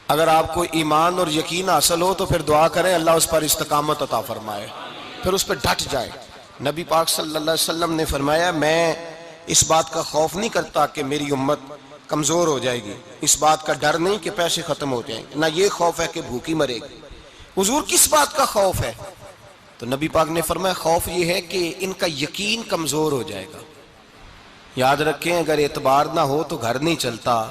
اگر آپ کو ایمان اور یقین حاصل ہو تو پھر دعا کریں اللہ اس پر استقامت عطا فرمائے، پھر اس پہ ڈٹ جائے۔ نبی پاک صلی اللہ علیہ وسلم نے فرمایا میں اس بات کا خوف نہیں کرتا کہ میری امت کمزور ہو جائے گی، اس بات کا ڈر نہیں کہ پیسے ختم ہو جائیں گے، نہ یہ خوف ہے کہ بھوکی مرے گی۔ حضور کس بات کا خوف ہے؟ تو نبی پاک نے فرمایا خوف یہ ہے کہ ان کا یقین کمزور ہو جائے گا۔ یاد رکھیں اگر اعتبار نہ ہو تو گھر نہیں چلتا،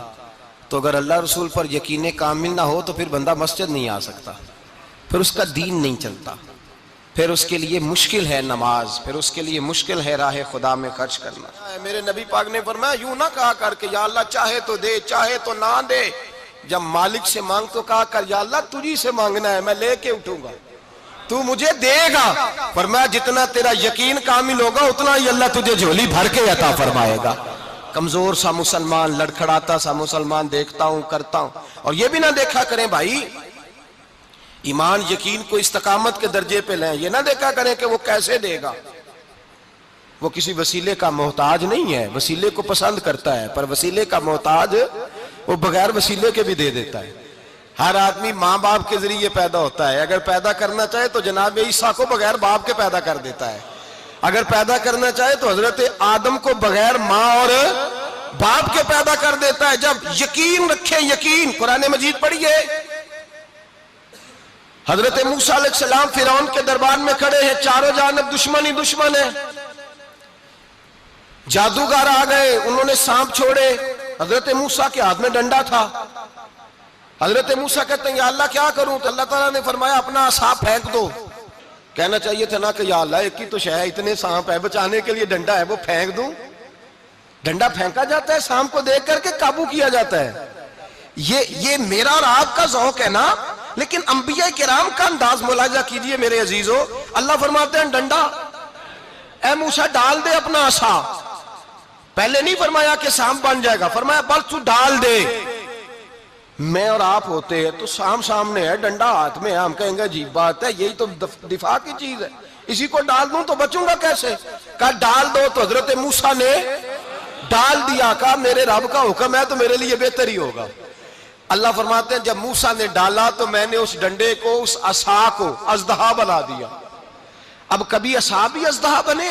تو اگر اللہ رسول پر یقین کامل نہ ہو تو پھر بندہ مسجد نہیں آ سکتا، پھر اس کا دین نہیں چلتا، پھر اس کے لیے مشکل ہے نماز، پھر اس کے لیے مشکل ہے راہ خدا میں خرچ کرنا۔ میرے نبی پاک نے فرمایا یوں نہ کہا کر کہ یا اللہ چاہے تو دے چاہے تو نہ دے، جب مالک سے مانگ تو کہا کر یا اللہ تجھی سے مانگنا ہے، میں لے کے اٹھوں گا، تو مجھے دے گا۔ فرمایا جتنا تیرا یقین کامل ہوگا اتنا ہی اللہ تجھے جھولی بھر کے عطا فرمائے گا۔ کمزور سا مسلمان، لڑکھڑاتا سا مسلمان دیکھتا ہوں کرتا ہوں، اور یہ بھی نہ دیکھا کریں بھائی ایمان یقین کو استقامت کے درجے پہ لیں، یہ نہ دیکھا کریں کہ وہ کیسے دے گا، وہ کسی وسیلے کا محتاج نہیں ہے، وسیلے کو پسند کرتا ہے، پر وسیلے کا محتاج وہ بغیر وسیلے کے بھی دے دیتا ہے۔ ہر آدمی ماں باپ کے ذریعے پیدا ہوتا ہے، اگر پیدا کرنا چاہے تو جناب عیسیٰ کو بغیر باپ کے پیدا کر دیتا ہے، اگر پیدا کرنا چاہے تو حضرت آدم کو بغیر ماں اور باپ کے پیدا کر دیتا ہے۔ جب یقین رکھیں، یقین، قرآن مجید پڑھیے، حضرت موسیٰ علیہ السلام فرعون کے دربار میں کھڑے ہیں، چاروں جانب دشمن ہی دشمن ہے، جادوگر آ گئے، انہوں نے سانپ چھوڑے، حضرت موسیٰ کے ہاتھ میں ڈنڈا تھا، حضرت موسیٰ کہتے ہیں یا اللہ کیا کروں؟ تو اللہ تعالیٰ نے فرمایا اپنا عصا پھینک دو۔ کہنا چاہیے تھا نا کہ یا اللہ ایک ہی تو شے ہے، اتنے سانپ ہے، بچانے کے لیے ڈنڈا ہے وہ پھینک دوں؟ ڈنڈا پھینکا جاتا ہے، سانپ کو دیکھ کر کے قابو کیا جاتا ہے۔ یہ میرا اور آپ کا ذوق ہے نا، لیکن انبیاء کرام کا انداز ملاحظہ کیجئے میرے عزیزو۔ اللہ فرماتے ہیں ڈنڈا، اے موسیٰ ڈال دے اپنا عصا، پہلے نہیں فرمایا کہ سانپ بن جائے گا، فرمایا بس تو ڈال دے۔ میں اور آپ ہوتے ہیں تو سام سامنے ہے، ڈنڈا ہاتھ میں ہے، ہم کہیں گے عجیب بات ہے، یہی تو دفاع کی چیز ہے، اسی کو ڈال دوں تو بچوں گا کیسے؟ کہا ڈال دو، تو حضرت موسیٰ نے ڈال دیا، کہا میرے رب کا حکم ہے تو میرے لیے بہتر ہی ہوگا۔ اللہ فرماتے ہیں جب موسیٰ نے ڈالا تو میں نے اس ڈنڈے کو، اس عصا کو اژدہا بنا دیا۔ اب کبھی عصا بھی اژدہا بنے،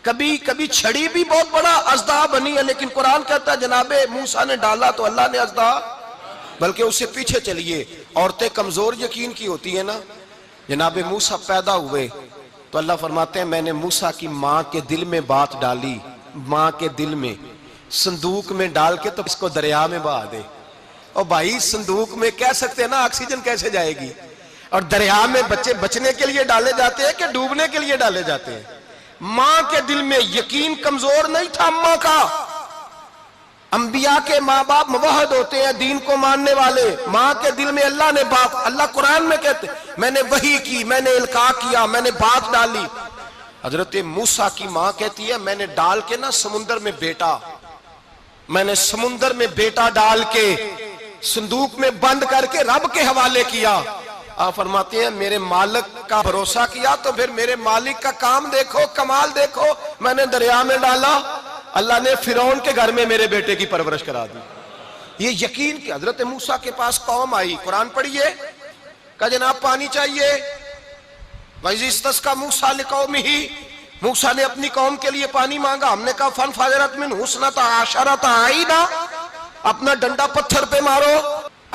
کبھی چھڑی بھی بہت بڑا اژدہا بنی ہے، لیکن قرآن کہتا ہے جناب موسیٰ نے ڈالا تو اللہ نے اژدہا، بلکہ اس سے پیچھے چلیے، عورتیں کمزور یقین کی ہوتی ہیں نا، جناب موسیٰ پیدا ہوئے تو اللہ فرماتے ہیں میں نے موسیٰ کی ماں کے دل میں بات ڈالی، ماں کے دل میں، صندوق میں ڈال کے تو اس کو دریا میں بہا دے۔ اور بھائی صندوق میں کہہ سکتے ہیں نا آکسیجن کیسے جائے گی، اور دریا میں بچے بچنے کے لیے ڈالے جاتے ہیں کہ ڈوبنے کے لیے ڈالے جاتے ہیں؟ ماں کے دل میں یقین کمزور نہیں تھا اماں کا۔ انبیاء کے ماں باپ موحد ہوتے ہیں، دین کو ماننے والے، ماں کے دل میں اللہ نے بات، اللہ قرآن میں کہتے میں نے وحی کی، میں نے القاء کیا، میں نے بات ڈالی۔ حضرت موسیٰ کی ماں کہتی ہے میں نے ڈال کے نا سمندر میں بیٹا، میں نے سمندر میں بیٹا ڈال کے صندوق میں بند کر کے رب کے حوالے کیا۔ آپ فرماتے ہیں میرے مالک کا بھروسہ کیا تو پھر میرے مالک کا کام دیکھو، کمال دیکھو، میں نے دریا میں ڈالا، اللہ نے فرعون کے گھر میں میرے بیٹے کی پرورش کرا دی۔ یہ یقین کہ حضرت موسیٰ کے پاس قوم آئی، قرآن پڑھیے، کہا جناب پانی چاہیے، وَإِذِ اسْتَسْقَىٰ مُوسَىٰ لِقَوْمِهِ، موسیٰ نے اپنی قوم کے لیے پانی مانگا، ہم نے کہا فَانْفَجَرَتْ مِنْهُ اثْنَتَا عَشَرَةَ عَيْنًا، اپنا ڈنڈا پتھر پہ مارو۔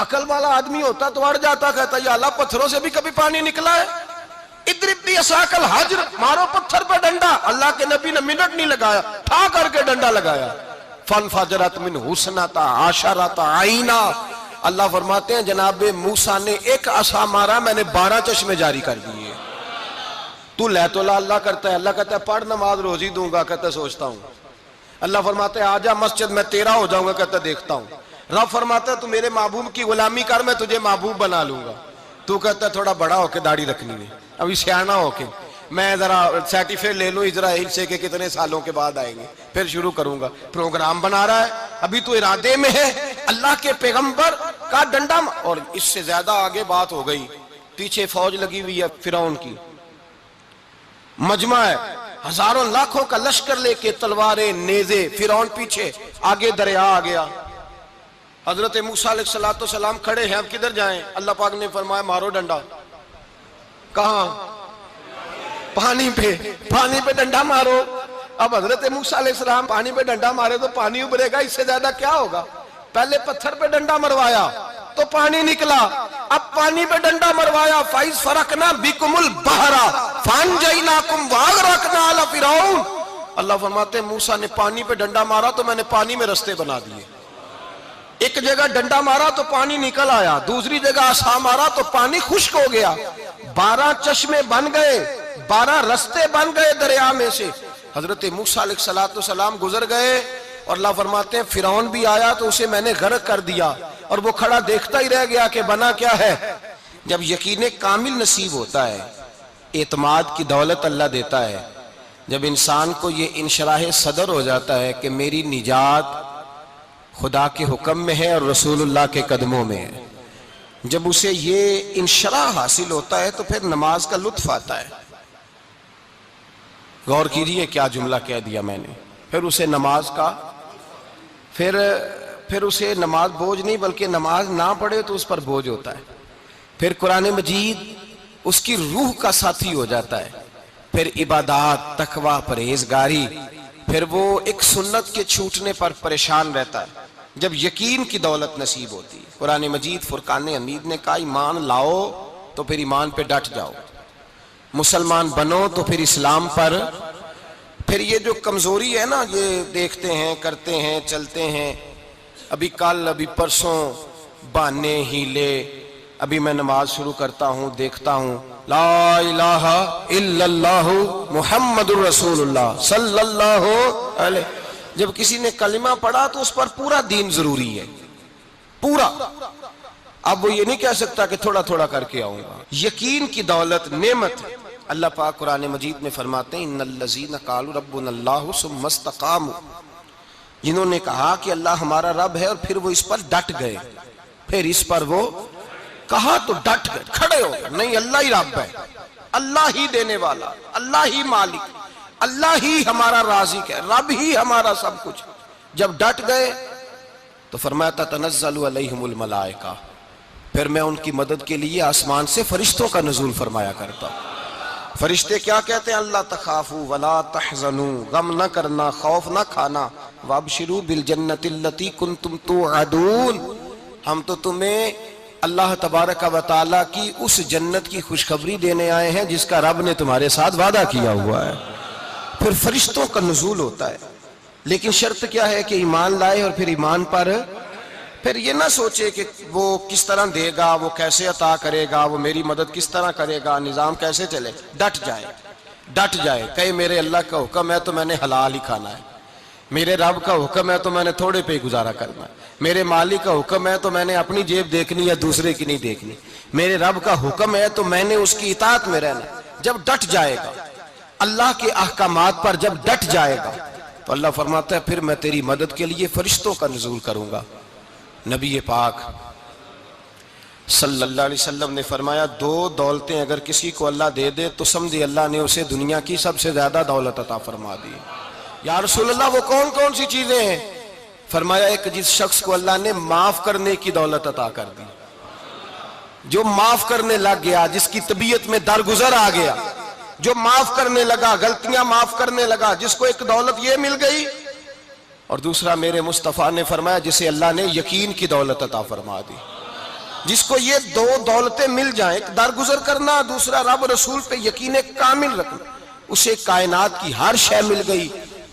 عقل والا آدمی ہوتا تو اڑ جاتا، کہتا یا اللہ پتھروں سے بھی کبھی پانی نکلا ہے؟ اضرب بعصاک الحجر، مارو پتھر پہ ڈنڈا۔ اللہ کے نبی نے منٹ نہیں لگایا، ٹھا کر کے ڈنڈا لگایا، فَانْفَجَرَتْ مِنْهُ اثْنَتَا عَشَرَةَ عَيْنًا۔ اللہ فرماتے ہیں جناب موسیٰ نے ایک عصا مارا، میں نے 12 چشمے جاری کر دیے۔ تو لے تو اللہ کرتا ہے، اللہ کہتا ہے پڑھ نماز روزی دوں گا، کہتا ہے سوچتا ہوں۔ اللہ فرماتا ہے آجا مسجد میں تیرا ہو جاؤں گا، کہتا ہے دیکھتا ہوں۔ رب فرماتا ہے تو میرے محبوب کی غلامی کر، میں تجھے محبوب بنا لوں گا۔ تو کہتا ہے تھوڑا بڑا ہو کے داڑھی رکھنی ہے، ابھی سیانہ ہو کے میں ذرا سرٹیفکیٹ لے لوں اسرائیل سے کہ کتنے سالوں کے بعد آئیں گے، پھر شروع کروں گا۔ پروگرام بنا رہا ہے، ابھی تو ارادے میں ہے۔ اللہ کے پیغمبر کا ڈنڈا، اور اس سے زیادہ آگے بات ہو گئی، پیچھے فوج لگی ہوئی ہے فرعون کی، مجمع ہے، ہزاروں لاکھوں کا لشکر لے کے، تلواریں نیزے، فرعون پیچھے، آگے دریا آ گیا۔ حضرت موسیٰ علیہ السلام کھڑے ہیں، اب کدھر جائیں؟ اللہ پاک نے فرمایا مارو ڈنڈا۔ کہاں؟ پانی پہ ڈنڈا مارو۔ اب حضرت موسیٰ علیہ السلام پانی پہ ڈنڈا مارے تو پانی ابھرے گا، اس سے زیادہ کیا ہوگا؟ پہلے پتھر پہ ڈنڈا مروایا تو پانی نکلا، اب پانی پہ ڈنڈا مروایا، فَإِذْ فَرَقْنَا بِكُمُ الْبَحْرَ فَأَنْجَيْنَاكُمْ وَأَغْرَقْنَا آلَ فِرْعَوْنَ۔ اللہ فرماتے ہیں موسیٰ نے پانی پہ ڈنڈا مارا تو میں نے پانی میں رستے بنا دیے۔ ایک جگہ ڈنڈا مارا تو پانی نکل آیا، دوسری جگہ عصا مارا تو پانی خشک ہو گیا، 12 چشمے بن گئے، 12 رستے بن گئے دریا میں سے۔ حضرت موسیٰ علیہ السلام گزر گئے اور اللہ فرماتے ہیں فرعون بھی آیا تو اسے میں نے غرق کر دیا، اور وہ کھڑا دیکھتا ہی رہ گیا کہ بنا کیا ہے۔ جب یقین کامل نصیب ہوتا ہے، اعتماد کی دولت اللہ دیتا ہے، جب انسان کو یہ انشراح صدر ہو جاتا ہے کہ میری نجات خدا کے حکم میں ہے اور رسول اللہ کے قدموں میں ہے، جب اسے یہ انشراح حاصل ہوتا ہے تو پھر نماز کا لطف آتا ہے۔ غور کیجئے کیا جملہ کہہ دیا میں نے، پھر اسے نماز کا پھر اسے نماز بوجھ نہیں بلکہ نماز نہ پڑھے تو اس پر بوجھ ہوتا ہے، پھر قرآن مجید اس کی روح کا ساتھی ہو جاتا ہے، پھر عبادات، تقوی، پرہیزگاری، پھر وہ ایک سنت کے چھوٹنے پر پریشان رہتا ہے جب یقین کی دولت نصیب ہوتی ہے۔ قرآن مجید فرقان حمید نے کہا ایمان لاؤ تو پھر ایمان پہ ڈٹ جاؤ، مسلمان بنو تو پھر اسلام پر، پھر یہ جو کمزوری ہے نا، یہ دیکھتے ہیں، کرتے ہیں، چلتے ہیں، ابھی کل ابھی پرسوں بہانے ہیلے، ابھی میں نماز شروع کرتا ہوں دیکھتا ہوں لا الہ الا اللہ محمد الرسول اللہ صلی اللہ علیہ، جب کسی نے کلمہ پڑھا تو اس پر پورا دین ضروری ہے، پورا۔ اب وہ یہ نہیں کہہ سکتا کہ تھوڑا تھوڑا کر کے آؤں گا۔ یقین کی دولت نعمت ہے۔ اللہ پاک قرآن مجید میں فرماتے ہیں ان الذین قالوا ربنا اللہ ثم استقاموا، جنہوں نے کہا کہ اللہ ہمارا رب ہے اور پھر وہ اس پر ڈٹ گئے، پھر اس پر وہ کہا تو ڈٹ گئے، کھڑے ہو گئے، نہیں اللہ ہی رب ہے، اللہ ہی دینے والا، اللہ ہی مالک، اللہ ہی ہمارا رازق ہے، رب ہی ہمارا سب کچھ۔ جب ڈٹ گئے تو فرمایا تتنزل علیہم الملائکہ، پھر میں ان کی مدد کے لیے آسمان سے فرشتوں کا نزول فرمایا کرتا ہوں۔ فرشتے کیا کہتے ہیں؟ اللہ تخافوا ولا تحزنوا، غم نہ کرنا، خوف نہ کھانا، وابشروا بالجنۃ التی کنتم توعدون، ہم تو تمہیں اللہ تبارک و تعالیٰ کی اس جنت کی خوشخبری دینے آئے ہیں جس کا رب نے تمہارے ساتھ وعدہ کیا ہوا ہے۔ پھر فرشتوں کا نزول ہوتا ہے، لیکن شرط کیا ہے کہ ایمان لائے، اور پھر ایمان پر پھر یہ نہ سوچے کہ وہ کس طرح دے گا، وہ کیسے عطا کرے گا، وہ میری مدد کس طرح کرے گا، نظام کیسے چلے، ڈٹ جائے، کہے میرے اللہ کا حکم ہے تو میں نے حلال ہی کھانا ہے، میرے رب کا حکم ہے تو میں نے تھوڑے پہ گزارا کرنا ہے، میرے مالک کا حکم ہے تو میں نے اپنی جیب دیکھنی یا دوسرے کی نہیں دیکھنی، میرے رب کا حکم ہے تو میں نے اس کی اطاعت میں رہنا۔ جب ڈٹ جائے گا اللہ کے احکامات پر، جب ڈٹ جائے گا تو اللہ فرماتا ہے پھر میں تیری مدد کے لیے فرشتوں کا نزول کروں گا۔ نبی پاک صلی اللہ علیہ وسلم نے فرمایا 2 دولتیں اگر کسی کو اللہ دے دے تو سمجھے اللہ نے اسے دنیا کی سب سے زیادہ دولت عطا فرما دی۔ یا رسول اللہ وہ کون کون سی چیزیں ہیں؟ فرمایا ایک جس شخص کو اللہ نے معاف کرنے کی دولت عطا کر دی، جو معاف کرنے لگ گیا، جس کی طبیعت میں درگزر آ گیا، جو معاف کرنے لگا، غلطیاں معاف کرنے لگا، جس کو ایک دولت یہ مل گئی۔ اور دوسرا میرے مصطفیٰ نے فرمایا جسے اللہ نے یقین کی دولت عطا فرما دی، جس کو یہ 2 دولتیں مل جائیں، ایک درگزر کرنا، دوسرا رب رسول پہ یقین کامل رکھنا، اسے کائنات کی ہر شے مل گئی۔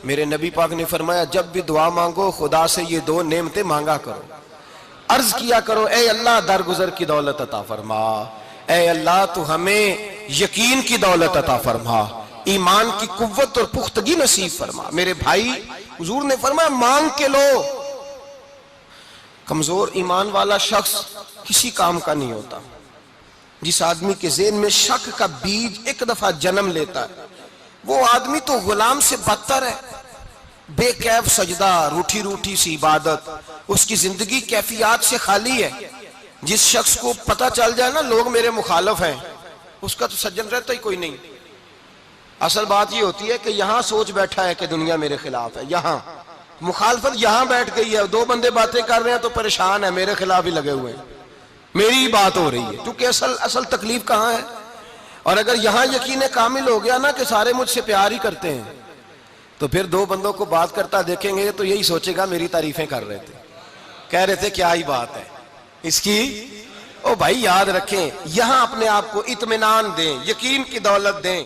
میرے نبی پاک نے فرمایا جب بھی دعا مانگو خدا سے یہ 2 نعمتیں مانگا کرو، عرض کیا کرو اے اللہ درگزر کی دولت عطا فرما، اے اللہ تو ہمیں یقین کی دولت عطا فرما، ایمان کی قوت اور پختگی نصیب فرما۔ میرے بھائی حضور نے فرمایا مانگ کے لو۔ کمزور ایمان والا شخص کسی کام کا نہیں ہوتا۔ جس آدمی کے ذہن میں شک کا بیج ایک دفعہ جنم لیتا ہے وہ آدمی تو غلام سے بدتر ہے۔ بے کیف سجدہ، روٹھی روٹھی سی عبادت، اس کی زندگی کیفیات سے خالی ہے۔ جس شخص کو پتہ چل جائے نا لوگ میرے مخالف ہیں، اس کا تو سجن رہتا ہی کوئی نہیں۔ اصل بات یہ ہوتی ہے کہ یہاں سوچ بیٹھا ہے کہ دنیا میرے خلاف ہے، یہاں مخالفت یہاں بیٹھ گئی ہے، دو بندے باتیں کر رہے ہیں تو پریشان ہے، میرے خلاف ہی لگے ہوئے ہیں، میری ہی بات ہو رہی ہے، کیونکہ اصل تکلیف کہاں ہے؟ اور اگر یہاں یقین کامل ہو گیا نا کہ سارے مجھ سے پیار ہی کرتے ہیں، تو پھر دو بندوں کو بات کرتا دیکھیں گے تو یہی سوچے گا میری تعریفیں کر رہے تھے، کہہ رہے تھے کیا ہی بات ہے اس کی۔ او بھائی یاد رکھیں، یہاں اپنے آپ کو اطمینان دیں، یقین کی دولت دیں۔